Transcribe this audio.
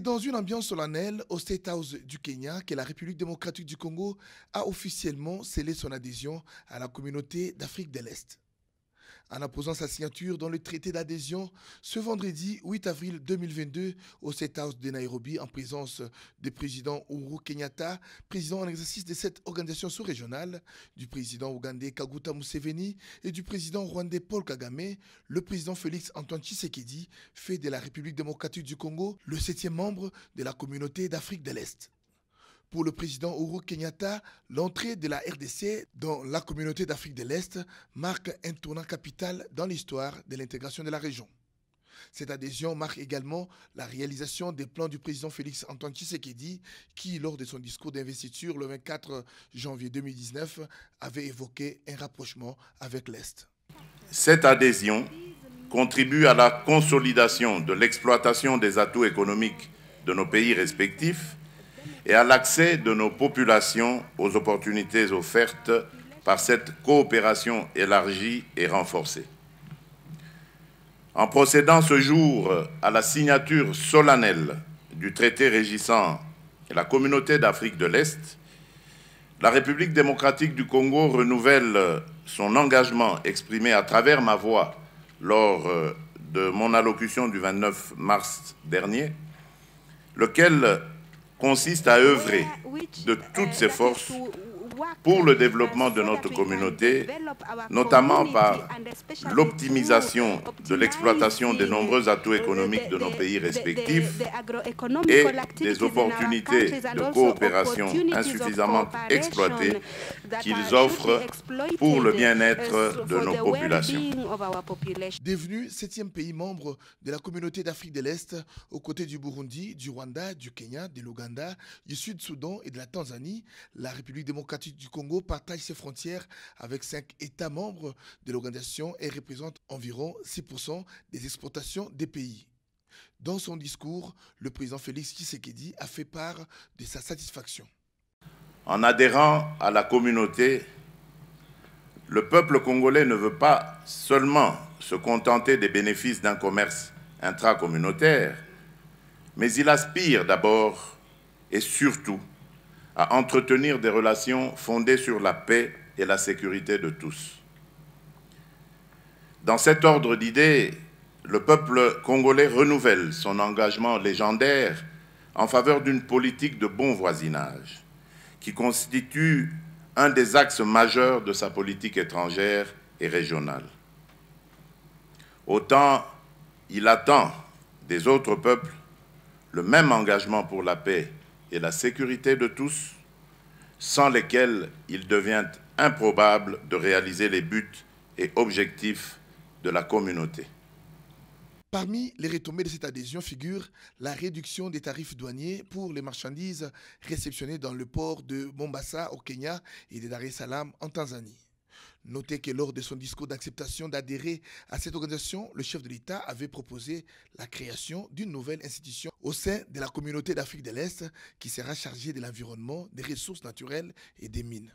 dans une ambiance solennelle au State House du Kenya que la République démocratique du Congo a officiellement scellé son adhésion à la communauté d'Afrique de l'Est. En apposant sa signature dans le traité d'adhésion ce vendredi 8 avril 2022 au State House de Nairobi en présence du président Uhuru Kenyatta, président en exercice de cette organisation sous-régionale, du président ougandais Kaguta Museveni et du président rwandais Paul Kagame, le président Félix Antoine Tshisekedi fait de la République démocratique du Congo le 7e membre de la communauté d'Afrique de l'Est. Pour le président Uhuru Kenyatta, l'entrée de la RDC dans la communauté d'Afrique de l'Est marque un tournant capital dans l'histoire de l'intégration de la région. Cette adhésion marque également la réalisation des plans du président Félix Antoine Tshisekedi qui, lors de son discours d'investiture le 24 janvier 2019, avait évoqué un rapprochement avec l'Est. Cette adhésion contribue à la consolidation de l'exploitation des atouts économiques de nos pays respectifs et à l'accès de nos populations aux opportunités offertes par cette coopération élargie et renforcée. En procédant ce jour à la signature solennelle du traité régissant la communauté d'Afrique de l'Est, la République démocratique du Congo renouvelle son engagement exprimé à travers ma voix lors de mon allocution du 29 mars dernier, lequel consiste à œuvrer de toutes ses forces pour le développement de notre communauté, notamment par l'optimisation de l'exploitation des nombreux atouts économiques de nos pays respectifs et des opportunités de coopération insuffisamment exploitées qu'ils offrent pour le bien-être de nos populations. Devenu 7e pays membre de la communauté d'Afrique de l'Est, aux côtés du Burundi, du Rwanda, du Kenya, de l'Ouganda, du Sud-Soudan et de la Tanzanie, la République démocratique du Congo partage ses frontières avec 5 États membres de l'organisation et représente environ 6% des exportations des pays. Dans son discours, le président Félix Tshisekedi a fait part de sa satisfaction. En adhérant à la communauté, le peuple congolais ne veut pas seulement se contenter des bénéfices d'un commerce intracommunautaire, mais il aspire d'abord et surtout à entretenir des relations fondées sur la paix et la sécurité de tous. Dans cet ordre d'idées, le peuple congolais renouvelle son engagement légendaire en faveur d'une politique de bon voisinage, qui constitue un des axes majeurs de sa politique étrangère et régionale. Autant il attend des autres peuples le même engagement pour la paix et la sécurité de tous, sans lesquels il devient improbable de réaliser les buts et objectifs de la communauté. Parmi les retombées de cette adhésion figure la réduction des tarifs douaniers pour les marchandises réceptionnées dans le port de Mombasa au Kenya et de Dar es Salaam en Tanzanie. Notez que lors de son discours d'acceptation d'adhérer à cette organisation, le chef de l'État avait proposé la création d'une nouvelle institution au sein de la communauté d'Afrique de l'Est qui sera chargée de l'environnement, des ressources naturelles et des mines.